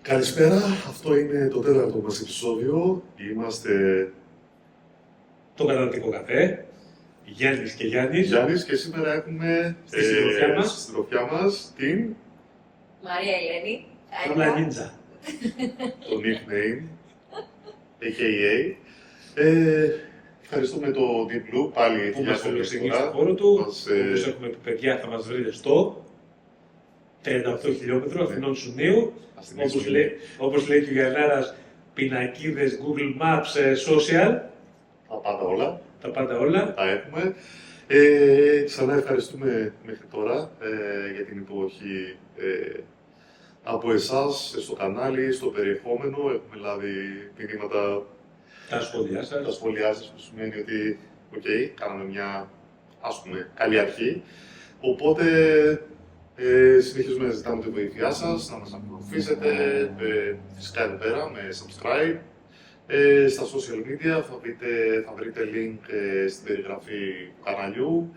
Καλησπέρα, αυτό είναι το τέταρτο μας επεισόδιο. Είμαστε Το καταναλωτικό καφέ, Γιάννης και Γιάννης. Γιάννης και σήμερα έχουμε Στη συντροφιά μας. στη συντροφιά μας την Μαρία Ελένη. Ένα νίντζα. το nickname, a.k.a. Ευχαριστούμε το Deep Blue πάλι Που για μας άλλη φιλοξενεί φορά. στο χώρο του. Μας, Όπως έχουμε πει, παιδιά, θα μας βρείτε στο 38 χιλιόμετρο Αθηνών Σουνίου. ας Όπως θυμίσουμε. όπως λέει και ο Γιαννάρας, πινακίδες, Google Maps, social, Τα πάντα όλα, τα πάντα όλα. τα έχουμε. Ξανά ευχαριστούμε μέχρι τώρα για την υποδοχή από εσάς στο κανάλι, στο περιεχόμενο. Έχουμε λάβει μηνύματα, Τα σχόλιά τα σας. σχόλιά σας, που σημαίνει ότι κάναμε μια, ας πούμε, καλή αρχή. Οπότε συνεχίζουμε να ζητάμε τη βοήθειά σας, να μας ακολουθήσετε, φυσικά εδώ πέρα με subscribe. Στα social media θα βρείτε link στην περιγραφή του καναλιού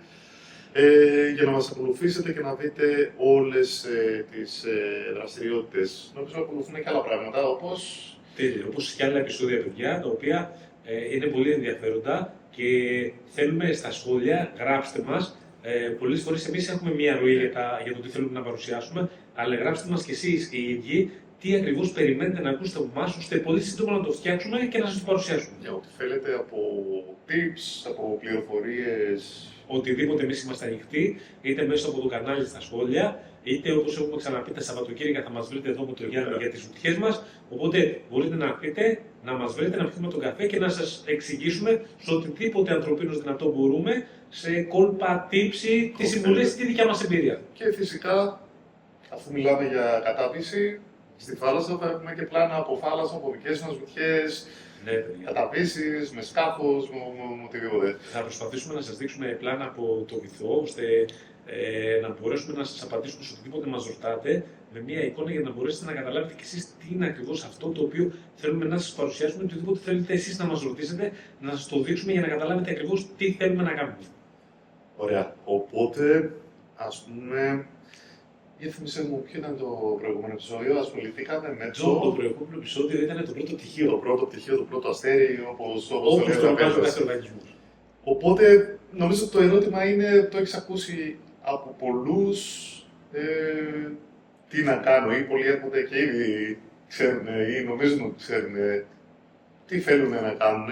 για να μας ακολουθήσετε και να δείτε όλες τις δραστηριότητες. Νομίζω να ακολουθούν και άλλα πράγματα όπως Τέλειο. Όπως και άλλα επεισόδια, παιδιά, τα οποία είναι πολύ ενδιαφέροντα και θέλουμε στα σχόλια, γράψτε μας. Πολλές φορές εμείς έχουμε μία ροή για το τι θέλουμε να παρουσιάσουμε, αλλά γράψτε μας κι εσείς οι ίδιοι τι ακριβώς περιμένετε να ακούσετε από εμάς, ώστε πολύ σύντομα να το φτιάξουμε και να σας το παρουσιάσουμε. για ό,τι θέλετε από tips, από πληροφορίες. Οτιδήποτε εμείς είμαστε ανοιχτοί, είτε μέσα από το κανάλι στα σχόλια, είτε όπως έχουμε ξαναπεί τα Σαββατοκύριακα θα μας βρείτε εδώ με τον Γιάννη για τις βουτιές μας. Οπότε μπορείτε να έρθετε, να μας βρείτε, να πιούμε τον καφέ και να σας εξηγήσουμε σε οτιδήποτε ανθρωπίνως δυνατό μπορούμε, σε κόλπα, τύψη, τις συμβουλές, τη δικιά μας εμπειρία. Και φυσικά, αφού μιλάμε για κατάπιση, στη θάλασσα θα έχουμε και πλάνα από θάλασσα, από δικές μας βουτιές, Ναι, παιδιά. καταπίσεις, με σκάφος, με οτιδήποτε. Θα προσπαθήσουμε να σας δείξουμε πλάνα από το βυθό, ώστε να μπορέσουμε να σας απαντήσουμε σε οτιδήποτε μας ρωτάτε, με μια εικόνα για να μπορέσετε να καταλάβετε κι εσείς τι είναι ακριβώς αυτό το οποίο θέλουμε να σας παρουσιάσουμε, οτιδήποτε θέλετε εσείς να μας ρωτήσετε, να σας το δείξουμε για να καταλάβετε ακριβώς τι θέλουμε να κάνουμε. Ωραία. Οπότε, ας πούμε, για θυμίσέ μου, ποιο ήταν το προηγούμενο επεισόδιο, ασχοληθήκαμε με Το προηγούμενο επεισόδιο ήταν το πρώτο το πτυχίο, πρώτο πτυχίο, το πρώτο αστέρι, όπως όπως το το λέει ο ονομάζει ο Ραπέζος. κάθε οργανισμός. Οπότε, νομίζω ότι το ερώτημα είναι, το έχεις ακούσει από πολλούς, τι να κάνω, ή πολλοί έρχονται και ήδη ξέρουν ή νομίζουν ότι ξέρουν τι θέλουν να κάνουν.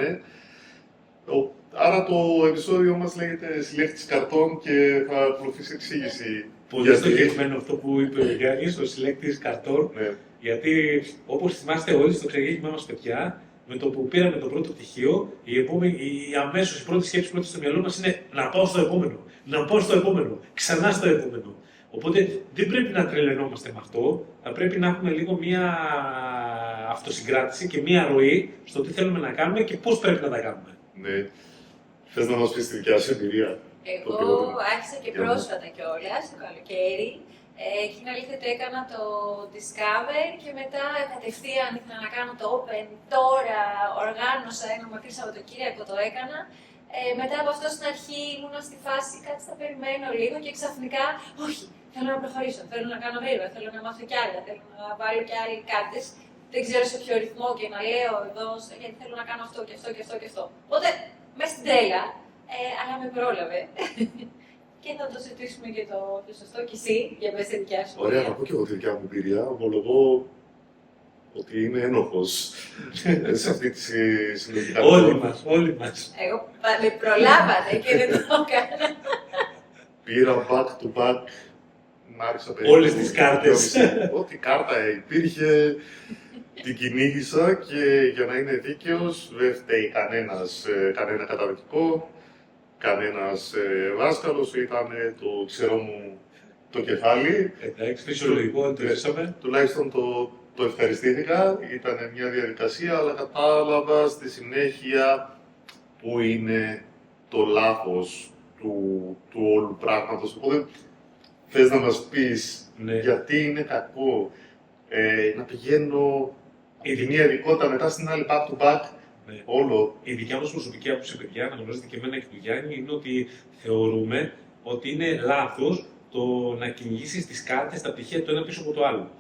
Άρα το επεισόδιο μας λέγεται συλλέκτης καρτών και θα ακολουθήσει εξήγηση. Πολύ Γιατί- στοχευμένο αυτό που είπε ο Γιάννης, ο συλλέκτης καρτών. Ναι. Γιατί όπως θυμάστε όλοι στο ξεγύγιμά μας, παιδιά, με το που πήραμε το πρώτο πτυχίο, αμέσως η πρώτη σκέψη που έρχεται στο μυαλό μας είναι να πάω στο επόμενο, να πάω στο επόμενο, ξανά στο επόμενο. Οπότε δεν πρέπει να τρελαινόμαστε με αυτό, θα πρέπει να έχουμε λίγο μία αυτοσυγκράτηση και μία ροή στο τι θέλουμε να κάνουμε και πώς πρέπει να τα κάνουμε. Ναι. Θες να μας πεις τη δικιά σου εμπειρία? Εγώ Το άρχισα και Για πρόσφατα κιόλας, το καλοκαίρι. Εκείνη αλήθεια το έκανα το Discover και μετά κατευθείαν ήθελα να κάνω το Open. Τώρα οργάνωσα ένα μακρύ Σαββατοκύριακο, το έκανα. Μετά από αυτό στην αρχή ήμουνα στη φάση, κάτσε να περιμένω λίγο και ξαφνικά, όχι, θέλω να προχωρήσω, θέλω να κάνω γρήγορα, θέλω να μάθω κι άλλα, θέλω να βάλω κι άλλοι κάρτες. Δεν ξέρω σε ποιο ρυθμό και να λέω εδώ, γιατί θέλω να κάνω αυτό και αυτό και αυτό και αυτό. Οπότε, μέσα στην τρέλα, αλλά με πρόλαβε. Και θα το συζητήσουμε και το σωστό κι εσύ, για πες τη δικιά σου. Ωραία, να πω και εγώ τη δικιά μου εμπειρία. Ομολογώ ότι είμαι ένοχος σε αυτή τη συλλογή καρτών. Όλοι μας. Εγώ με προλάβατε και δεν το έκανα. Πήρα back to back, μ' άρχισα Όλες τις κάρτες. Ό,τι κάρτα υπήρχε, την κυνήγησα και για να είναι δίκαιος δεν φταίει κανένα καταδυτικό, κανένας δάσκαλος, ήταν το ξέρω μου το κεφάλι. Εντάξει, φυσιολογικό, το ζήσαμε. Τουλάχιστον το ευχαριστήθηκα, ήταν μια διαδικασία, αλλά κατάλαβα στη συνέχεια που είναι το λάθος του όλου πράγματος. Οπότε θες να μας πεις Ναι. γιατί είναι κακό να πηγαίνω Η τη μία ειδικότητα μετά στην άλλη back to back, Ναι. όλο. Η δικιά μας προσωπική άποψη, παιδιά, να γνωρίζετε και εμένα και του Γιάννη, είναι ότι θεωρούμε ότι είναι λάθος το να κυνηγήσεις τις κάρτες, τα πτυχία το ένα πίσω από το άλλο.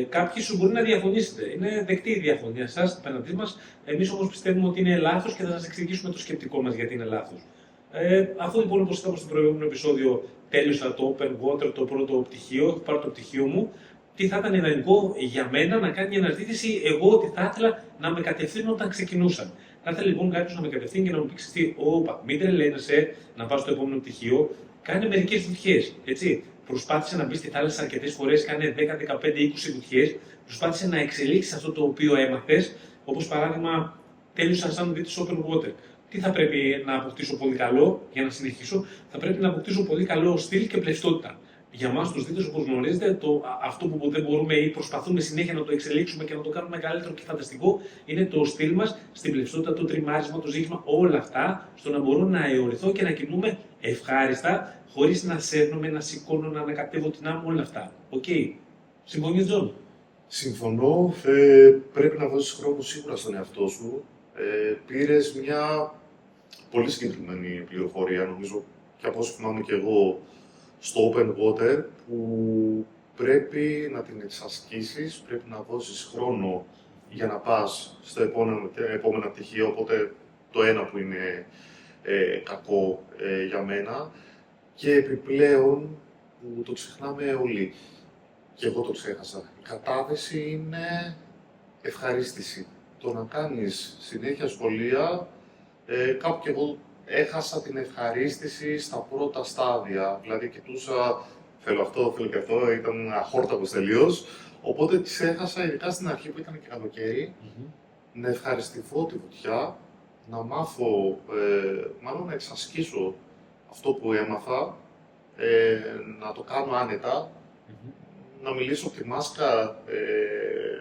Κάποιοι σου μπορεί να διαφωνήσετε. Είναι δεκτή η διαφωνία σας απέναντί μας. Εμείς όμως πιστεύουμε ότι είναι λάθος και θα σας εξηγήσουμε το σκεπτικό μας γιατί είναι λάθος. Αφού λοιπόν, όπως είπαμε στο προηγούμενο επεισόδιο, τέλειωσα το Open Water, το πρώτο πτυχίο, έχω πάρει το πτυχίο μου, τι θα ήταν ιδανικό για μένα να κάνει μια αναζήτηση εγώ ότι θα ήθελα να με κατευθύνουν όταν ξεκινούσαν. Θα ήθελα λοιπόν κάποιος να με κατευθύνει και να μου πει: τι, όπα, μην τρελαίνεσαι να πας στο επόμενο πτυχίο, κάνε μερικές βουτιές. Έτσι. Προσπάθησε να μπει στη θάλασσα αρκετές φορές, κάνε 10, 15, 20 βουτιές. Προσπάθησε να εξελίξεις αυτό το οποίο έμαθες, όπως παράδειγμα, τέλειωσα σαν δίτης Open Water. Τι θα πρέπει να αποκτήσω πολύ καλό για να συνεχίσω, θα πρέπει να αποκτήσω πολύ καλό στυλ και πλευστότητα. Για εμάς τους δίτες, όπως γνωρίζετε, αυτό που δεν μπορούμε ή προσπαθούμε συνέχεια να το εξελίξουμε και να το κάνουμε καλύτερο και φανταστικό, είναι το στυλ μας, στην πλευστότητα, το τριμάρισμα, το ζύγισμα, όλα αυτά, στο να μπορώ να αεωρηθώ και να κινούμε ευχάριστα, χωρίς να σέρνομαι, να σηκώνω, να ανακατεύω την άμμο, όλα αυτά. Οκ. Συμφωνείς, Τζον? Συμφωνώ. Πρέπει να δώσεις χρόνο σίγουρα στον εαυτό σου. Πήρες μια πολύ συγκεκριμένη πληροφορία, νομίζω, και από όσο θυμάμαι και εγώ, στο Open Water, που πρέπει να την εξασκήσεις, πρέπει να δώσεις χρόνο για να πας στο επόμενο πτυχίο, οπότε το ένα που είναι κακό για μένα, και επιπλέον, που το ξεχνάμε όλοι, και εγώ το ξέχασα, η κατάδυση είναι ευχαρίστηση. Το να κάνεις συνέχεια σχολεία, κάπου και εγώ έχασα την ευχαρίστηση στα πρώτα στάδια. Δηλαδή, κοιτούσα, θέλω αυτό, θέλω και αυτό, ήταν αχόρτακος τελείως. Οπότε τις έχασα, ειδικά στην αρχή που ήταν και καλοκαίρι, να ευχαριστηθώ τη βουτιά, να μάθω, μάλλον να εξασκήσω αυτό που έμαθα, να το κάνω άνετα, να μιλήσω από τη μάσκα,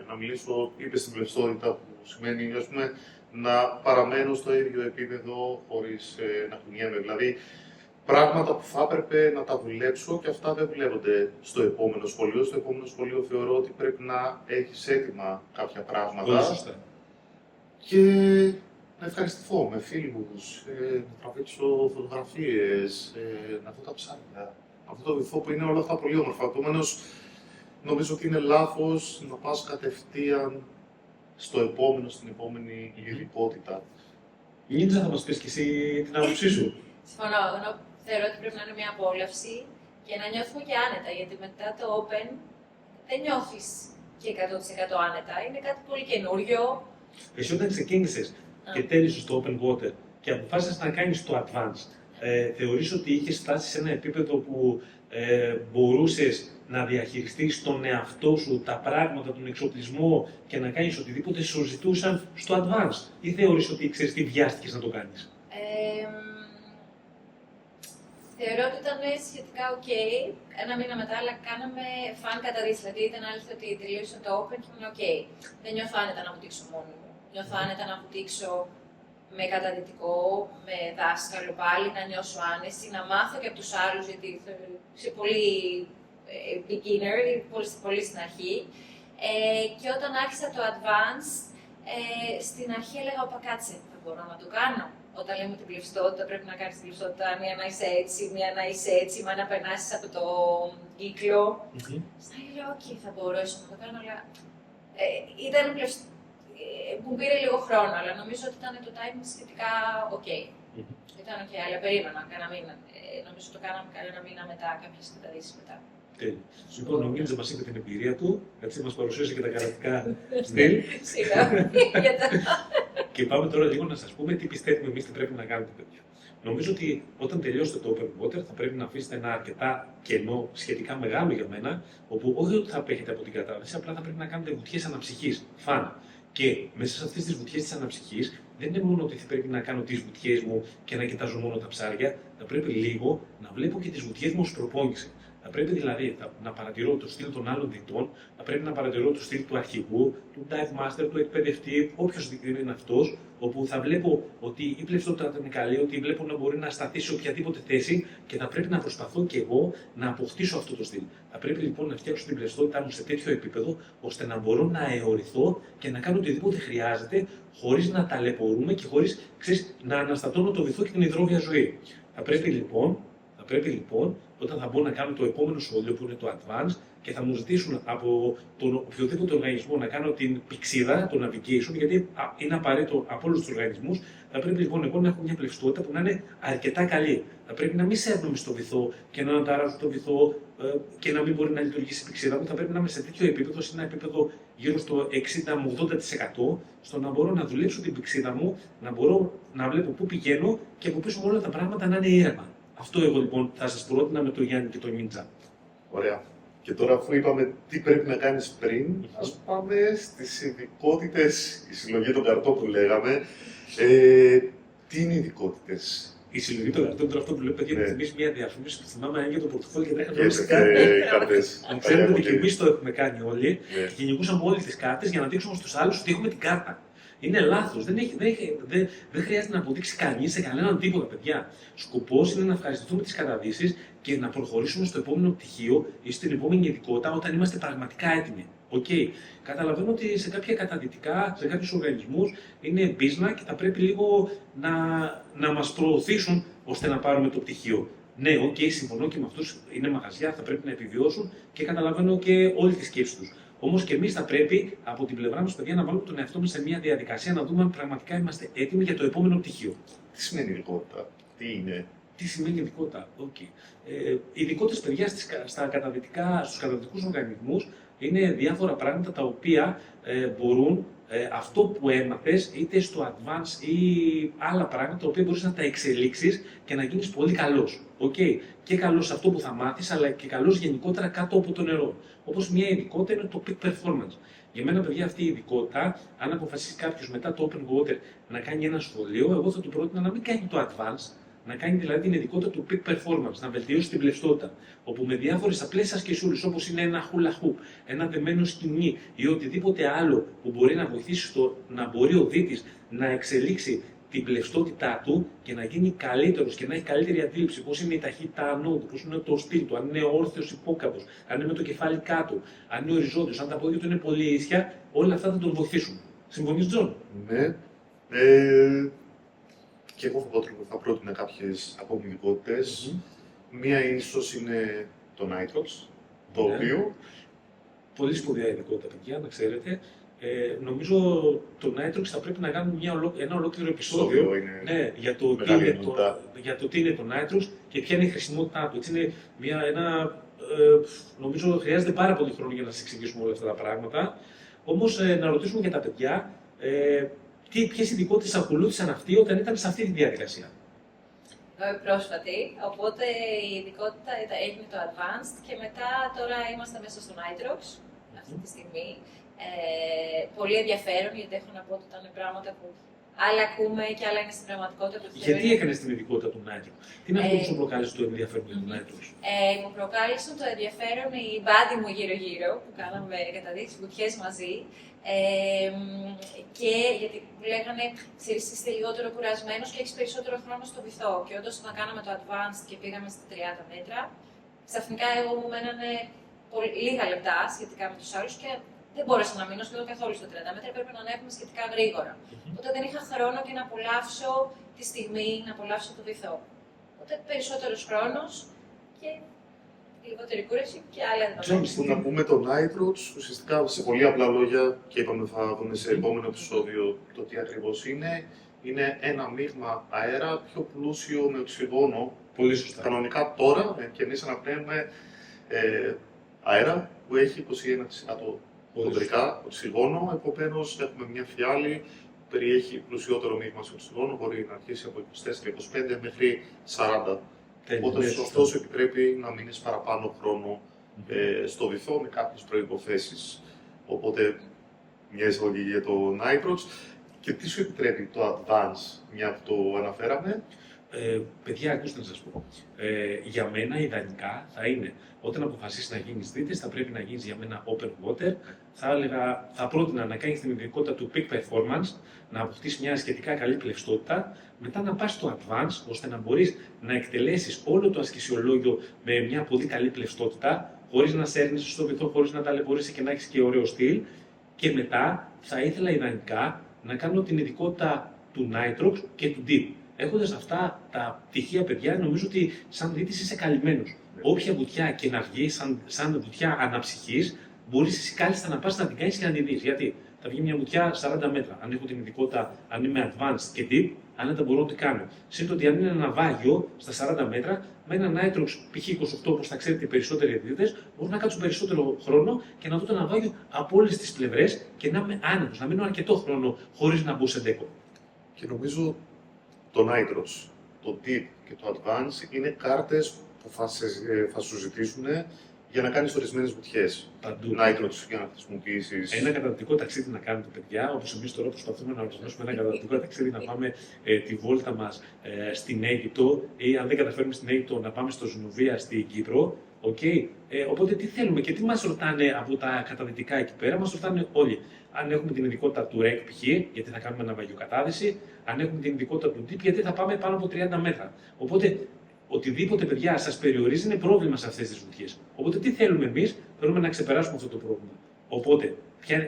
να μιλήσω, είπε στην πλευστότητα, που σημαίνει, ας πούμε, να παραμένω στο ίδιο επίπεδο χωρίς να κουνιέμαι. Δηλαδή, πράγματα που θα έπρεπε να τα δουλέψω και αυτά δεν δουλεύονται στο επόμενο σχολείο. Στο επόμενο σχολείο θεωρώ ότι πρέπει να έχεις έτοιμα κάποια πράγματα. Πολύ σωστά. Και να ευχαριστηθώ με φίλους, να τραβήξω φωτογραφίες, να δω τα ψάρια, να δω το βυθό που είναι όλα αυτά πολύ όμορφα. Επομένως, νομίζω ότι είναι λάθος να πας κατευθείαν στο επόμενο, στην επόμενη ειδικότητα. Νίτσα, θα μας πεις και εσύ την άποψή σου. Συμφωνώ. Εγώ θεωρώ ότι πρέπει να είναι μια απόλαυση και να νιώθουμε και άνετα, γιατί μετά το Open δεν νιώθεις και 100% άνετα. Είναι κάτι πολύ καινούριο. Εσύ όταν ξεκίνησες και τέλειωσες το Open Water και αποφάσισες να κάνεις το Advanced, θεωρείς ότι είχες φτάσει σε ένα επίπεδο που μπορούσες να διαχειριστείς τον εαυτό σου, τα πράγματα, τον εξοπλισμό και να κάνεις οτιδήποτε σου ζητούσαν στο Advanced, ή θεωρείς ότι ξέρεις τι βιάστηκες να το κάνεις? Θεωρώ ότι ήταν σχετικά ok. Ένα μήνα μετά, αλλά κάναμε φαν καταδείξεις. Δηλαδή, ήταν αλήθεια ότι τελείωσε το Open και ήμουν ok. Δεν νιώθω άνετα να βουτήξω μόνη μου. Νιώθω άνετα να βουτήξω με καταδυτικό, με δάσκαλο πάλι, να νιώσω άνεση, να μάθω και από τους άλλους, γιατί είσαι πολύ beginner, πολύ στην αρχή. Και όταν άρχισα το Advanced, στην αρχή έλεγα, όπα κάτσε, θα μπορώ να το κάνω. Όταν λέμε την πλευστότητα, πρέπει να κάνεις την πλευστότητα, μία να είσαι έτσι, μία να είσαι έτσι, μία να περνάσεις από το κύκλο. Στα λέω, ok, θα μπορέσω να το κάνω, αλλά ήταν μου πήρε λίγο χρόνο, αλλά νομίζω ότι ήταν το time σχετικά ok. Ήταν ok, αλλά περίμενα κανένα μήνα. Νομίζω το κάναμε κανένα μήνα μετά, κάποιες καταδείξεις μετά. Τέλειο. Λοιπόν, ο Μίλτζα μας είπε την εμπειρία του, έτσι μας παρουσίασε και τα καρατικά στυλ. Σιγά, Και πάμε τώρα λίγο να σας πούμε τι πιστεύουμε εμείς τι πρέπει να κάνετε, παιδιά. Νομίζω ότι όταν τελειώσετε το Open Water θα πρέπει να αφήσετε ένα αρκετά κενό, σχετικά μεγάλο για μένα, όπου όχι ότι θα απέχετε από την κατάδυση, απλά θα πρέπει να κάνετε βουτιές αναψυχής. Φαν. Και μέσα σε αυτές τις βουτιές της αναψυχής δεν είναι μόνο ότι θα πρέπει να κάνω τις βουτιές μου και να κοιτάζω μόνο τα ψάρια, θα πρέπει λίγο να βλέπω και τις βουτιές μου ως προπόνηση. Θα πρέπει δηλαδή να παρατηρώ το στυλ των άλλων διτών, θα πρέπει να παρατηρώ το στυλ του αρχηγού, του dive master, του εκπαιδευτή, όποιος είναι αυτός, όπου θα βλέπω ότι η πλευστότητα είναι καλή, ότι βλέπω να μπορεί να σταθεί σε οποιαδήποτε θέση και θα πρέπει να προσπαθώ και εγώ να αποκτήσω αυτό το στυλ. Θα πρέπει λοιπόν να φτιάξω την πλευστότητά μου σε τέτοιο επίπεδο, ώστε να μπορώ να αεωρηθώ και να κάνω οτιδήποτε χρειάζεται, χωρίς να ταλαιπωρούμε και χωρίς να αναστατώνω το βυθό και την υδρόβια ζωή. Θα πρέπει λοιπόν πρέπει λοιπόν, όταν θα μπω να κάνω το επόμενο σχολείο που είναι το Advanced και θα μου ζητήσουν από τον οποιοδήποτε οργανισμό να κάνω την πηξίδα, το navigation, γιατί είναι απαραίτητο από όλους τους οργανισμούς, θα πρέπει λοιπόν εγώ να έχω μια πλευστότητα που να είναι αρκετά καλή. Θα πρέπει να μην σέρνομαι στο βυθό και να αναταράζω το βυθό και να μην μπορεί να λειτουργήσει η πηξίδα μου. Θα πρέπει να είμαι σε τέτοιο επίπεδο, σε ένα επίπεδο γύρω στο 60 με 80%, στο να μπορώ να δουλέψω την πηξίδα μου, να μπορώ να βλέπω πού πηγαίνω και από πίσω όλα τα πράγματα να είναι ήρεμα. Αυτό εγώ λοιπόν θα σας πρότεινα με τον Γιάννη και τον Νίντζα. Ωραία. Και τώρα, αφού είπαμε τι πρέπει να κάνεις πριν, ας πάμε στις ειδικότητες, η συλλογή των καρτών που λέγαμε. Τι είναι οι ειδικότητες? Η συλλογή των καρτών, τώρα αυτό που λέω, παιδιά, να θυμίσει μια διαφήμιση που θυμάμαι αν για το πορτοφόλι και τρέχανε Και όλες τις κάρτες. κάρτες. Αν ξέρετε ότι και εμείς το έχουμε κάνει όλοι και κυνηγούσαμε όλες τις κάρτες για να δείξουμε στους άλλους ότι έχουμε την κάρτα. Είναι λάθος. Δεν χρειάζεται να αποδείξει κανείς σε κανέναν τίποτα, παιδιά. Σκοπός είναι να ευχαριστηθούμε τις καταδύσεις και να προχωρήσουμε στο επόμενο πτυχίο ή στην επόμενη ειδικότητα όταν είμαστε πραγματικά έτοιμοι. Okay. Καταλαβαίνω ότι σε κάποια καταδυτικά, σε κάποιους οργανισμούς είναι business και θα πρέπει λίγο να μας προωθήσουν ώστε να πάρουμε το πτυχίο. Ναι, συμφωνώ και με αυτούς, είναι μαγαζιά, θα πρέπει να επιβιώσουν και καταλαβαίνω και όλη τη σκέψη τους. Όμως και εμείς θα πρέπει από την πλευρά μας, παιδιά, να βάλουμε τον εαυτό μας σε μια διαδικασία να δούμε αν πραγματικά είμαστε έτοιμοι για το επόμενο πτυχίο. Τι σημαίνει ειδικότητα, τι είναι? Τι σημαίνει ειδικότητα, οι ειδικότητες, παιδιά, στους καταδυτικούς οργανισμούς είναι διάφορα πράγματα τα οποία μπορούν αυτό που έμαθες είτε στο advance ή άλλα πράγματα τα οποία μπορείς να τα εξελίξεις και να γίνεις πολύ καλός. Και καλός σε αυτό που θα μάθεις, αλλά και καλός γενικότερα κάτω από το νερό. Όπως μια ειδικότητα είναι το peak performance. Για μένα, παιδιά, αυτή η ειδικότητα, αν αποφασίσει κάποιος μετά το open water να κάνει ένα σχολείο, εγώ θα του πρότεινα να μην κάνει το advance, να κάνει δηλαδή την ειδικότητα του peak performance, να βελτιώσει την πλευστότητα. Όπου με διάφορες απλές ασκησούλες, όπως είναι ένα hula hoop, ένα δεμένο σκηνή ή οτιδήποτε άλλο που μπορεί να βοηθήσει στο να μπορεί ο δίτης να εξελίξει την πλευστότητά του και να γίνει καλύτερος και να έχει καλύτερη αντίληψη πώς είναι η ταχύτητα ανώδου, πώς είναι το στυλ του, αν είναι όρθιος υπόκαπος, αν είναι με το κεφάλι κάτω, αν είναι οριζόντιος, αν τα πόδια του είναι πολύ ίσια, όλα αυτά θα τον βοηθήσουν. Συμφωνείς, Τζον? Ναι. Και εγώ θα πρότεινα κάποιες ακόμη ειδικότητες. Μία ίσως είναι το Nitrox, το οποίο... Πολύ σπουδαία ειδικότητα, παιδιά, να ξέρετε. Νομίζω το Nitrox θα πρέπει να κάνουμε ένα ολόκληρο επεισόδιο για το τι είναι το Nitrox και ποια είναι η χρησιμότητά του. Έτσι είναι νομίζω χρειάζεται πάρα πολύ χρόνο για να σας εξηγήσουμε όλα αυτά τα πράγματα. Όμως να ρωτήσουμε για τα παιδιά ποιες ειδικότητες ακολούθησαν αυτοί όταν ήταν σε αυτή τη διαδικασία. Πρόσφατη, οπότε η ειδικότητα έγινε το Advanced και μετά τώρα είμαστε μέσα στο Nitrox αυτή τη στιγμή. Πολύ ενδιαφέρον, γιατί έχω να πω ότι ήταν πράγματα που άλλα ακούμε και άλλα είναι στην πραγματικότητα. Γιατί έκανες την ειδικότητα του Nitrox? Τι είναι αυτό που σου προκάλεσε το ενδιαφέρον για το Nitrox? Μου προκάλεσαν το ενδιαφέρον οι μπάντι μου γύρω-γύρω που κάναμε καταδείξεις βουτιές μαζί. Και γιατί μου λέγανε, ξέρεις, είσαι λιγότερο κουρασμένος και έχεις περισσότερο χρόνο στο βυθό. Και όντως, όταν κάναμε το Advanced και πήγαμε στα 30 μέτρα, ξαφνικά εγώ μου μένανε λίγα λεπτά σχετικά με τους άλλους και δεν μπόρεσα να μείνω σχεδόν καθόλου στα 30 μέτρα. Πρέπει να ανέβουμε σχετικά γρήγορα. Οπότε δεν είχα χρόνο και να απολαύσω τη στιγμή, να απολαύσω το βυθό. Οπότε περισσότερος χρόνος και λιγότερη κούραση και άλλα ενδεχόμενα. Να πούμε το Nitrox, ουσιαστικά σε πολύ απλά λόγια, και είπαμε θα δούμε σε επόμενο επεισόδιο το τι ακριβώς είναι. Είναι ένα μείγμα αέρα πιο πλούσιο με οξυγόνο. Πολύ σωστά. Κανονικά τώρα, και εμείς αναπνέουμε αέρα που έχει 21% χοντρικά οξυγόνο. Επομένως, έχουμε μια φιάλη που περιέχει πλουσιότερο μείγμα σε οξυγόνο, μπορεί να αρχίσει από 24-25 μέχρι 40. Οπότε, ωστόσο, επιτρέπει να μείνεις παραπάνω χρόνο στο βυθό με κάποιες προϋποθέσεις. Οπότε, μια εισαγωγή για το Nitrox. Και τι σου επιτρέπει το Advance, μια που το αναφέραμε? Παιδιά, ακούστε να σας πω. Για μένα, ιδανικά θα είναι όταν αποφασίσεις να γίνεις δίτης, θα πρέπει να γίνεις για μένα open water. Θα πρότεινα να κάνεις την ειδικότητα του peak performance, να αποκτήσεις μια σχετικά καλή πλευστότητα, μετά να πας στο advance, ώστε να μπορείς να εκτελέσεις όλο το ασκησιολόγιο με μια πολύ καλή πλευστότητα, χωρίς να σέρνεις στο βυθό, χωρίς να ταλαιπωρήσεις και να έχεις και ωραίο στυλ. Και μετά θα ήθελα ιδανικά να κάνω την ειδικότητα του Nitrox και του Deep. Έχοντας αυτά τα πτυχία, παιδιά, νομίζω ότι σαν δίτης είσαι καλυμμένος. Όποια βουτιά και να βγει, σαν βουτιά αναψυχής, μπορείς εσύ κάλλιστα να πας να την κάνεις και να την δεις. Γιατί θα βγει μια βουτιά 40 μέτρα. Αν έχω την ειδικότητα, αν είμαι advanced και deep, άνετα μπορώ να το κάνω. Σύντομα ότι αν είναι ένα ναυάγιο στα 40 μέτρα, με ένα Nitrox π.χ. 28, όπως θα ξέρετε οι περισσότεροι ειδητές, μπορώ να κάτσω περισσότερο χρόνο και να δω το ναυάγιο από όλες τις πλευρές και να είμαι άνετος, να μείνω αρκετό χρόνο χωρίς να μπω σε ντέκο. Και νομίζω το Nitros, το Deep και το Advance είναι κάρτες που θα σου ζητήσουν για να κάνεις ορισμένες βουτιές. Παντού. Nitros για να χρησιμοποιήσεις. Ένα καταδυτικό ταξίδι να κάνετε, παιδιά, όπως εμείς τώρα προσπαθούμε να οργανώσουμε ένα καταδυτικό ταξίδι να πάμε τη βόλτα μας στην Αίγυπτο ή αν δεν καταφέρουμε στην Αίγυπτο να πάμε στο Ζουνοβία στην Κύπρο. Okay. Οπότε τι θέλουμε και τι μας ρωτάνε από τα καταδυτικά εκεί πέρα, μας ρωτάνε όλοι. Αν έχουμε την ειδικότητα του REC π.χ., γιατί θα κάνουμε ναυαγιοκατάδυση, αν έχουμε την ειδικότητα του DEEP, γιατί θα πάμε πάνω από 30 μέτρα. Οπότε οτιδήποτε, παιδιά, σας περιορίζει είναι πρόβλημα σε αυτές τις βουτιές. Οπότε τι θέλουμε εμείς, θέλουμε να ξεπεράσουμε αυτό το πρόβλημα. Οπότε,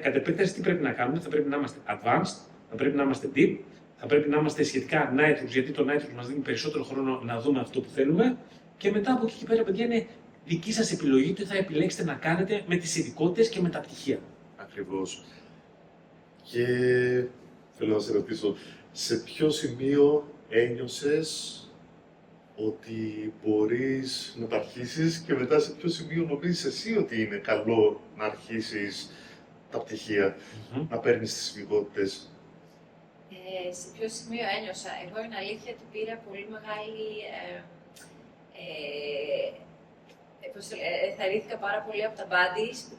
κατ' επέκταση τι πρέπει να κάνουμε, θα πρέπει να είμαστε advanced, θα πρέπει να είμαστε deep, θα πρέπει να είμαστε σχετικά nitrous, γιατί το nitrous μας δίνει περισσότερο χρόνο να δούμε αυτό που θέλουμε. Και μετά από εκεί και πέρα, παιδιά, είναι δική σας επιλογή τι θα επιλέξετε να κάνετε με τις ειδικότητες και με τα πτυχία. Ακριβώς. Και θέλω να σε ρωτήσω, σε ποιο σημείο ένιωσες ότι μπορείς να τα αρχίσεις και μετά σε ποιο σημείο νομίζεις εσύ ότι είναι καλό να αρχίσεις τα πτυχία, να παίρνεις τις ειδικότητες? Σε ποιο σημείο ένιωσα. Εγώ είναι αλήθεια ότι πήρα πολύ μεγάλη... εθαρρύνθηκα πάρα πολύ από τα buddies που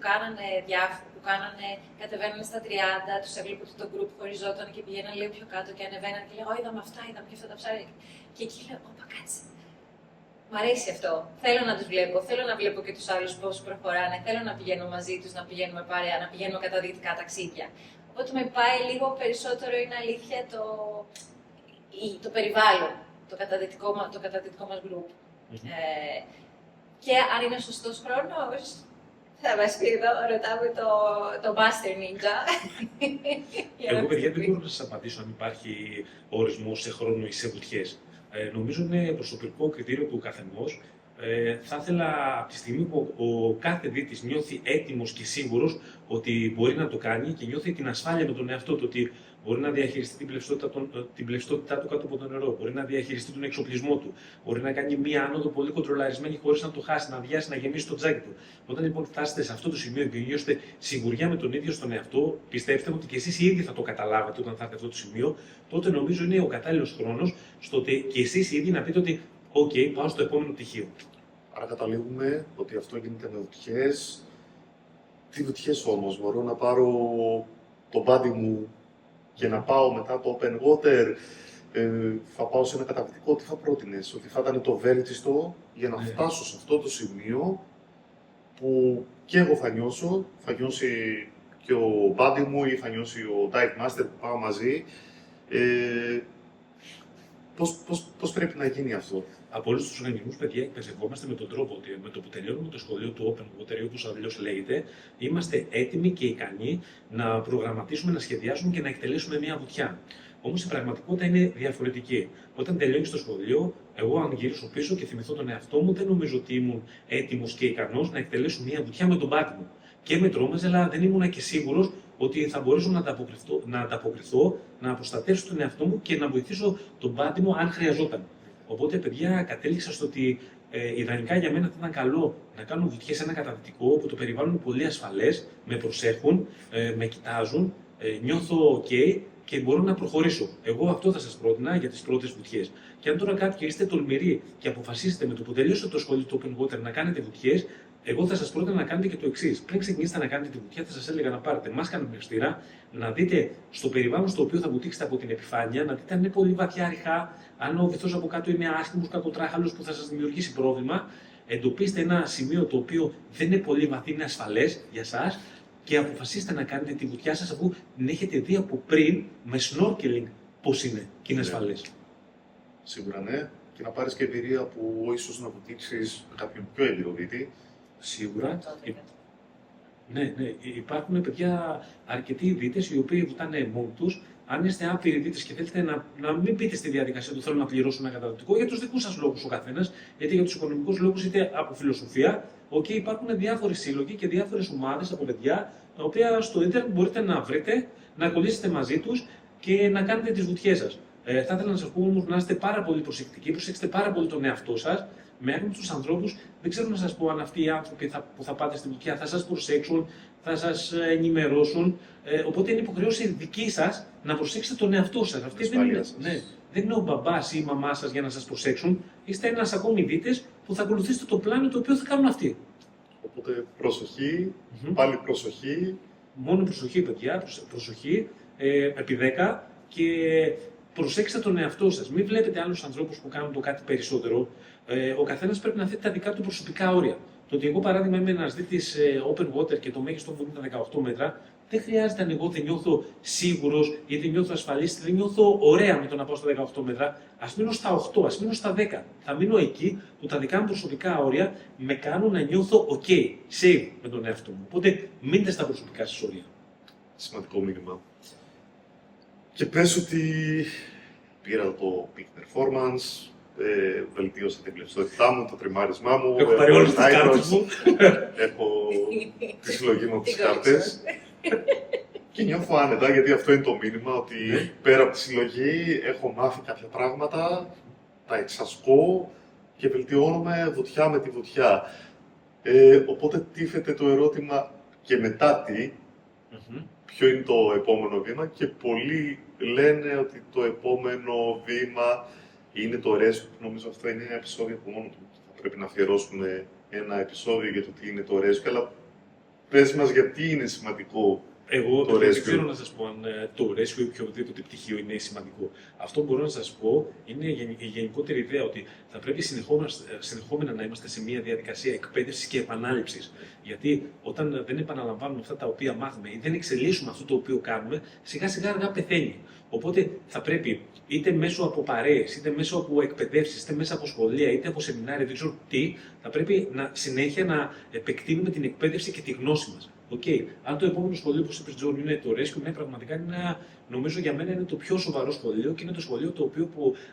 κατεβαίνανε στα 30, τους έβλεπα ότι το group χωριζόταν και πηγαίναν λίγο πιο κάτω και ανεβαίναν και λέγανε είδαμε αυτά, είδαμε και αυτά τα ψάρια. Και εκεί λέω, όπα κάτσε. Μ' αρέσει αυτό. Θέλω να τους βλέπω, θέλω να βλέπω και τους άλλους πώς προχωράνε, θέλω να πηγαίνω μαζί τους, να πηγαίνουμε παρέα, να πηγαίνουμε καταδυτικά ταξίδια. Οπότε με πάει λίγο περισσότερο, είναι αλήθεια, το περιβάλλον, το καταδυτικό μας group. Και αν είναι σωστός χρόνος, θα μας πει εδώ, ρωτάμε το Master Ninja. Εγώ, παιδιά, δεν μπορώ να σας απαντήσω αν υπάρχει ορισμός σε χρόνο ή σε βουτιές. Νομίζω είναι προσωπικό κριτήριο του καθενός. Θα ήθελα από τη στιγμή που ο κάθε δίτης νιώθει έτοιμος και σίγουρος ότι μπορεί να το κάνει και νιώθει την ασφάλεια με τον εαυτό του, ότι μπορεί να διαχειριστεί την πλευστότητά του κάτω από το νερό, μπορεί να διαχειριστεί τον εξοπλισμό του, μπορεί να κάνει μία άνοδο πολύ κοντρολαρισμένη χωρίς να το χάσει, να αδειάσει, να γεμίσει το τζάκι του. Όταν λοιπόν φτάσετε σε αυτό το σημείο και νιώσετε σιγουριά με τον ίδιο στον εαυτό, πιστέψτε ότι και εσείς ήδη θα το καταλάβατε όταν θα έρθετε αυτό το σημείο, τότε νομίζω είναι ο κατάλληλος χρόνος στο ότι και εσείς ήδη να πείτε ότι OK, πάω στο επόμενο πτυχίο. Άρα καταλήγουμε ότι αυτό γίνεται με βουτιές. Τι βουτιές όμως, μπορώ να πάρω το μπάντι μου και να πάω μετά το open water, θα πάω σε ένα καταπληκτικό, τι θα πρότεινες, ότι θα ήταν το βέλτιστο για να φτάσω σε αυτό το σημείο που και εγώ θα νιώσει και ο μπάντι μου ή θα νιώσει ο dive master που πάω μαζί. Πώς πρέπει να γίνει αυτό? Από όλους τους οργανισμούς, παιδιά, εκπαιδευόμαστε με τον τρόπο ότι με το που τελειώνουμε το σχολείο του Open Water, όπως αλλιώς λέγεται, είμαστε έτοιμοι και ικανοί να προγραμματίσουμε, να σχεδιάσουμε και να εκτελέσουμε μια βουτιά. Όμως η πραγματικότητα είναι διαφορετική. Όταν τελειώνει το σχολείο, εγώ, αν γυρίσω πίσω και θυμηθώ τον εαυτό μου, δεν νομίζω ότι ήμουν έτοιμος και ικανός να εκτελέσω μια βουτιά με τον πάτη μου. Και με τρόμαζε, αλλά δεν ήμουν και σίγουρος ότι θα μπορέσω να ανταποκριθώ, να προστατεύσω τον εαυτό μου και να βοηθήσω τον πάτη μου αν χρειαζόταν. Οπότε, παιδιά, κατέληξα στο ότι ιδανικά για μένα θα ήταν καλό να κάνω βουτιές σε ένα καταδυτικό όπου το περιβάλλον είναι πολύ ασφαλές, με προσέχουν, με κοιτάζουν, νιώθω OK και μπορώ να προχωρήσω. Εγώ αυτό θα σας πρότεινα για τις πρώτες βουτιές. Και αν τώρα κάποιοι είστε τολμηροί και αποφασίσετε με το που τελειώσετε το σχολείο του Open Water να κάνετε βουτιές, εγώ θα σας πρότεινα να κάνετε και το εξής. Πριν ξεκινήσετε να κάνετε τη βουτιά, θα σας έλεγα να πάρετε μάσκα αναπνευστήρα, να δείτε στο περιβάλλον στο οποίο θα βουτήξετε από την επιφάνεια, να δείτε αν είναι πολύ βαθιά ριχά, αν ο βυθός από κάτω είναι άσχημος, κακοτράχαλος που θα σας δημιουργήσει πρόβλημα. Εντοπίστε ένα σημείο το οποίο δεν είναι πολύ βαθύ, είναι ασφαλές για σας και αποφασίστε να κάνετε τη βουτιά σας αφού την έχετε δει από πριν με snorkeling πώς είναι και είναι ασφαλές. Σίγουρα ναι. Και να πάρεις και εμπειρία που ίσως να βουτήξεις με κάποιον πιο έμπειρο δίτη. Σίγουρα. Ναι, υπάρχουν παιδιά αρκετοί δίτες οι οποίοι βουτάνε μόνοι τους, αν είστε άπειροι δίτες και θέλετε να μην μπείτε στη διαδικασία του θέλω να πληρώσω ένα καταναλωτικό για τους δικούς σας λόγους ο καθένας, γιατί για τους οικονομικούς λόγους είτε από φιλοσοφία, υπάρχουν διάφοροι σύλλογοι και διάφορες ομάδες από παιδιά, τα οποία στο ίντερνετ μπορείτε να βρείτε, να κολλήσετε μαζί τους και να κάνετε τις βουτιές σας. Θα ήθελα να σας πω όμως να είστε πάρα πολύ προσεκτικοί, προσέξτε πάρα πολύ τον εαυτό σας. Με άγνωστους ανθρώπους, δεν ξέρω να σας πω αν αυτοί οι άνθρωποι που θα πάτε στη βουτιά θα σας προσέξουν, θα σας ενημερώσουν. Οπότε είναι υποχρέωση δική σας να προσέξετε τον εαυτό σας. Αυτοί δεν είναι ο μπαμπάς ή η μαμά σας για να σας προσέξουν. Είστε ένας ακόμη δίτες που θα ακολουθήσετε το πλάνο το οποίο θα κάνουν αυτοί. Οπότε προσοχή, πάλι προσοχή. Μόνο προσοχή, παιδιά, προσοχή επί 10 και προσέξτε τον εαυτό σας. Μην βλέπετε άλλους ανθρώπους που κάνουν το κάτι περισσότερο. Ο καθένας πρέπει να θέτει τα δικά του προσωπικά όρια. Το ότι εγώ, παράδειγμα, είμαι ένας δίτης open water και το μέγιστο μου είναι τα 18 μέτρα, δεν χρειάζεται αν εγώ δεν νιώθω σίγουρος ή δεν νιώθω ασφαλής, δεν νιώθω ωραία με το να πάω στα 18 μέτρα. Ας μείνω στα 8, ας μείνω στα 10. Θα μείνω εκεί που τα δικά μου προσωπικά όρια με κάνουν να νιώθω OK, safe με τον εαυτό μου. Οπότε μείνετε στα προσωπικά σας όρια. Σημαντικό μήνυμα. Και πες ότι πήρα το peak performance, βελτίωσα την πλευστότητά μου, το τριμάρισμά μου. Έχω πάρει όλες τις κάρτες μου. Έχω τη συλλογή μου από τις κάρτες. Και νιώθω άνετα, γιατί αυτό είναι το μήνυμα, ότι πέρα από τη συλλογή έχω μάθει κάποια πράγματα, τα εξασκώ και βελτιώνομαι βουτιά με τη βουτιά. Οπότε τίθεται το ερώτημα και μετά τι, ποιο είναι το επόμενο βήμα, και πολλοί λένε ότι το επόμενο βήμα είναι το rescue. Νομίζω αυτό είναι ένα επεισόδιο από μόνο του. Θα πρέπει να αφιερώσουμε ένα επεισόδιο για το τι είναι το rescue, αλλά πες μας γιατί είναι σημαντικό. Εγώ δεν ξέρω να σας πω αν το rescue ή οποιοδήποτε πτυχίο είναι σημαντικό. Αυτό που μπορώ να σας πω είναι η γενικότερη ιδέα ότι θα πρέπει συνεχόμενα να είμαστε σε μια διαδικασία εκπαίδευσης και επανάληψης. Γιατί όταν δεν επαναλαμβάνουμε αυτά τα οποία μάθουμε ή δεν εξελίσσουμε αυτό το οποίο κάνουμε, σιγά σιγά αργά πεθαίνει. Οπότε θα πρέπει είτε μέσω από παρέες, είτε μέσω από εκπαιδεύσεις, είτε μέσα από σχολεία, είτε από σεμινάρια, δεν ξέρω τι, θα πρέπει συνέχεια να επεκτείνουμε την εκπαίδευση και τη γνώση μας. Αν το επόμενο σχολείο, όπως είπε Τζον, είναι το Rescue, ναι, πραγματικά νομίζω για μένα είναι το πιο σοβαρό σχολείο και είναι το σχολείο το οποίο,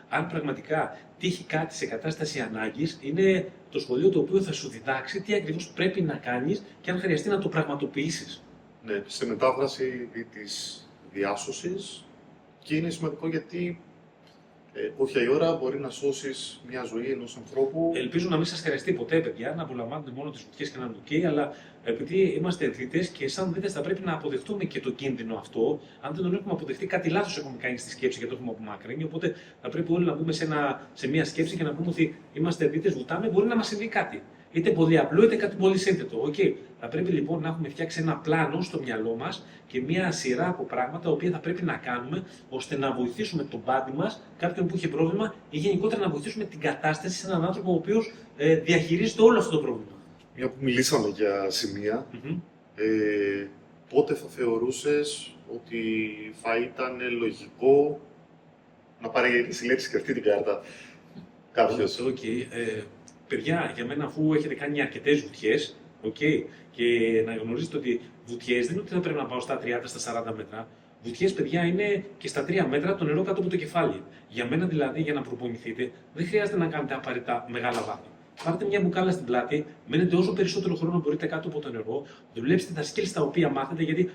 αν πραγματικά τύχει κάτι σε κατάσταση ανάγκης, είναι το σχολείο το οποίο θα σου διδάξει τι ακριβώς πρέπει να κάνεις και αν χρειαστεί να το πραγματοποιήσεις. Ναι, σε μετάφραση της διάσωσης, και είναι σημαντικό γιατί όποια η ώρα μπορεί να σώσεις μια ζωή ενός ανθρώπου. Ελπίζω να μην σας χρειαστεί ποτέ, παιδιά, να απολαμβάνετε μόνο τις βουτιές και να είναι OK, αλλά επειδή είμαστε δίτες και σαν δίτες θα πρέπει να αποδεχτούμε και το κίνδυνο αυτό. Αν δεν τον έχουμε αποδεχτεί, κάτι λάθος έχουμε κάνει στη σκέψη και το έχουμε απομακρύνει. Οπότε θα πρέπει όλοι να μπούμε σε μια σκέψη και να πούμε ότι είμαστε δίτες, βουτάμε, μπορεί να μας συμβεί κάτι. Είτε πολύ απλό είτε κάτι πολύ σύνθετο. Θα πρέπει λοιπόν να έχουμε φτιάξει ένα πλάνο στο μυαλό μας και μια σειρά από πράγματα τα οποία θα πρέπει να κάνουμε ώστε να βοηθήσουμε τον πάντη μας, κάποιον που είχε πρόβλημα, ή γενικότερα να βοηθήσουμε την κατάσταση σε έναν άνθρωπο ο οποίος διαχειρίζεται όλο αυτό το πρόβλημα. Μια που μιλήσαμε για σημεία, πότε θα θεωρούσες ότι θα ήταν λογικό να πάρει τη λέξη και αυτή την κάρτα κάποιος? Παιδιά, για μένα, αφού έχετε κάνει αρκετές βουτιές, και να γνωρίζετε ότι βουτιές δεν είναι ότι θα πρέπει να πάω στα 30, στα 40 μέτρα. Βουτιές, παιδιά, είναι και στα 3 μέτρα το νερό κάτω από το κεφάλι. Για μένα, δηλαδή, για να προπονηθείτε, δεν χρειάζεται να κάνετε απαραίτητα μεγάλα βάθη. Πάρτε μια μπουκάλα στην πλάτη, μένετε όσο περισσότερο χρόνο μπορείτε κάτω από το νερό, δουλέψτε τα skills τα οποία μάθετε, γιατί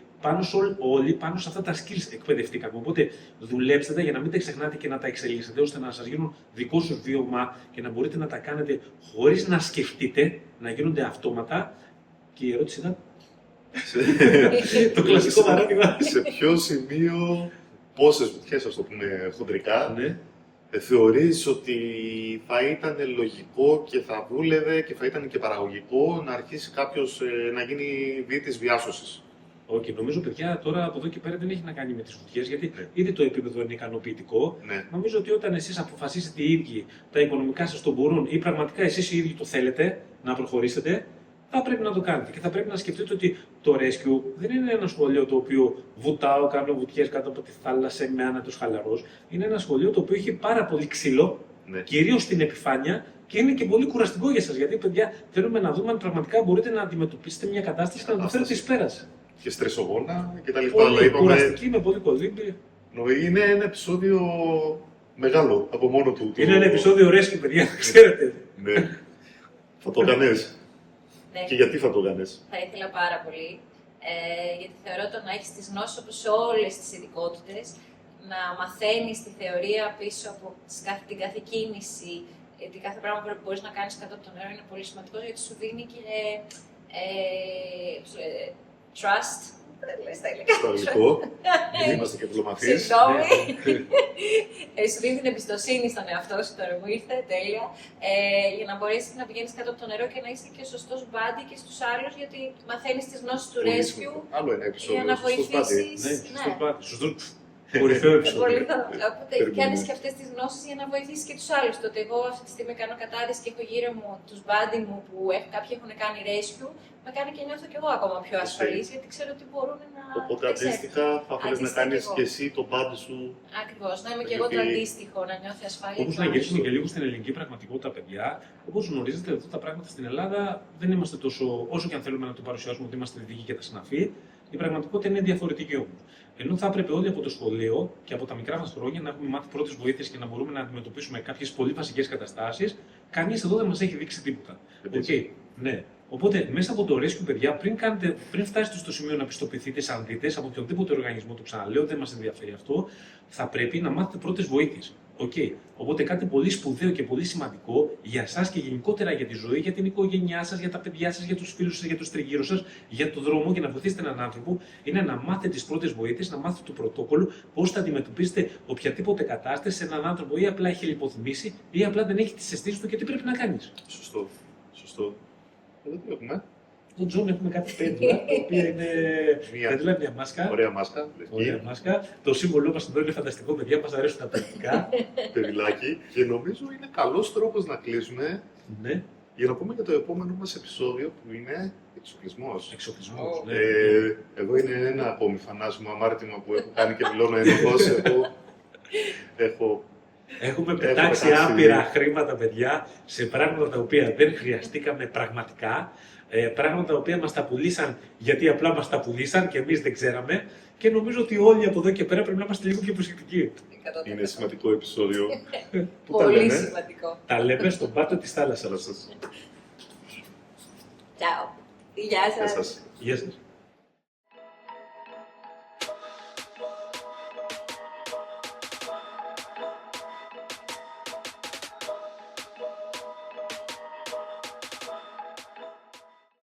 όλοι πάνω σε αυτά τα skills εκπαιδευτήκαμε. Οπότε δουλέψτε τα για να μην τα ξεχνάτε και να τα εξελίσσετε, ώστε να σας γίνουν δικό σας βίωμα και να μπορείτε να τα κάνετε χωρίς να σκεφτείτε, να γίνονται αυτόματα. Και η ερώτηση ήταν. Το κλασικό παράδειγμα. Σε ποιο σημείο, πόσες βουτιές, ας το πούμε χοντρικά, ναι, θεωρείς ότι θα ήταν λογικό και θα δούλευε και θα ήταν και παραγωγικό να αρχίσει κάποιος να γίνει δίτης διάσωσης? Νομίζω, παιδιά, τώρα από εδώ και πέρα δεν έχει να κάνει με τις βουτιές, γιατί ήδη το επίπεδο είναι ικανοποιητικό. Νομίζω ότι όταν εσείς αποφασίσετε οι ίδιοι τα οικονομικά σας το μπορούν ή πραγματικά εσείς οι ίδιοι το θέλετε να προχωρήσετε, θα πρέπει να το κάνετε και θα πρέπει να σκεφτείτε ότι το Rescue δεν είναι ένα σχολείο το οποίο βουτάω, κάνω βουτιές κάτω από τη θάλασσα, είμαι άνετος χαλαρός. Είναι ένα σχολείο το οποίο έχει πάρα πολύ ξύλο, κυρίως στην επιφάνεια, και είναι και πολύ κουραστικό για σας. Γιατί, παιδιά, θέλουμε να δούμε αν πραγματικά μπορείτε να αντιμετωπίσετε μια κατάσταση και να το φέρετε εις πέρας. Και στρεσογόνα και τα λοιπά. Πολύ κουραστική, με πολύ κολύμπη. Είναι ένα επεισόδιο μεγάλο από μόνο του. Είναι ένα επεισόδιο rescue, παιδιά, ξέρετε. Ναι. Θα το κάνεις. Ναι. Και γιατί θα το κάνεις? Θα ήθελα πάρα πολύ, γιατί θεωρώ το να έχεις τις γνώσεις όπως σε όλες τις ειδικότητες, να μαθαίνεις τη θεωρία πίσω από την κάθε κίνηση, γιατί κάθε πράγμα που μπορείς να κάνεις κάτω από το νερό είναι πολύ σημαντικό, γιατί σου δίνει και trust. Δεν λες τα ελληνικά. Στο αγγλικό. Είμαστε και διπλωματίες. Συγγνώμη. Σου δίνει την εμπιστοσύνη στον εαυτό σου, τώρα μου ήρθε, τέλεια. Για να μπορέσει να πηγαίνει κάτω από το νερό και να είσαι και σωστό μπάντι και στου άλλου, γιατί μαθαίνει τι γνώσει του Πολύ rescue σημαντικό. Άλλο ένα επεισόδιο. για να σωστός βοηθήσει. Ναι, σωστό πάτη. Σωστό. Κορυφαίο επεισόδιο. Οπότε κάνει και αυτέ τι γνώσει για να βοηθήσει και του άλλου. Το ότι εγώ αυτή τη στιγμή κάνω κατάρρευση και έχω γύρω μου του μπάντι μου που κάποιοι έχουν κάνει rescue, με κάνει και νιώθω κι εγώ ακόμα πιο ασφαλή, γιατί ξέρω ότι μπορούν να. Οπότε αντίστοιχα θα ήθελες να κάνεις και εσύ το μπάντι σου. Ακριβώς, να είμαι και εγώ το αντίστοιχο, να νιώθει ασφαλή. Όπως να γυρίσουμε και λίγο στην ελληνική πραγματικότητα, παιδιά, όπως γνωρίζετε, αυτά τα πράγματα στην Ελλάδα δεν είμαστε τόσο, όσο και αν θέλουμε να το παρουσιάσουμε ότι είμαστε δυτικοί και τα συναφή, η πραγματικότητα είναι διαφορετική όμως. Ενώ θα έπρεπε όλοι από το σχολείο και από τα μικρά μας χρόνια να έχουμε μάθει πρώτες βοήθειες και να μπορούμε να αντιμετωπίσουμε κάποιες πολύ βασικές καταστάσεις, κανείς εδώ δεν μας έχει δείξει τίποτα. Okay. Ναι. Οπότε, μέσα από το rescue, παιδιά, πριν φτάσετε στο σημείο να πιστοποιηθείτε σαν δίτες από οποιοδήποτε οργανισμό, το ξαναλέω, δεν μας ενδιαφέρει αυτό, θα πρέπει να μάθετε πρώτες βοήθειες. Okay. Οπότε, κάτι πολύ σπουδαίο και πολύ σημαντικό για εσάς και γενικότερα για τη ζωή, για την οικογένειά σας, για τα παιδιά σας, για τους φίλους σας, για τους τριγύρους σας, για τον δρόμο, για να βοηθήσετε έναν άνθρωπο, είναι να μάθετε τις πρώτες βοήθειες, να μάθετε το πρωτόκολλο, πώς θα αντιμετωπίσετε οποιαδήποτε κατάσταση σε έναν άνθρωπο ή απλά έχει λιποθυμήσει ή απλά δεν έχει τις αισθήσεις του και τι πρέπει να κάνεις. Σωστό. Σωστό. Εδώ τι έχουμε. Στον Τζον έχουμε κάτι πέντλα, το οποίο είναι μια μάσκα. Ωραία μάσκα. Ωραία μάσκα. Το σύμβολό μας εδώ είναι φανταστικό, παιδιά, μας αρέσουν τα παιδικά. Παιδιλάκι. Και νομίζω είναι καλός τρόπος να κλείσουμε. Ναι. Για να πούμε για το επόμενο μας επεισόδιο που είναι εξοπλισμός. Εξοπλισμός, ναι. Εγώ είναι ένα ακόμη φανάσιμο αμάρτημα που έχω κάνει και δηλώνω ενεργώς. Έχουμε πετάξει άπειρα χρήματα, παιδιά, σε πράγματα τα οποία δεν χρειαστήκαμε πραγματικά. Πράγματα τα οποία μας τα πουλήσαν γιατί απλά μας τα πουλήσαν και εμείς δεν ξέραμε. Και νομίζω ότι όλοι από εδώ και πέρα πρέπει να είμαστε λίγο και προσεκτικοί. Είναι σημαντικό επεισόδιο. Πού τα Πολύ λέμε? σημαντικό. Τα λέμε στον πάτο της θάλασσας. Ciao. Γεια σας. Γεια σας. Γεια σας.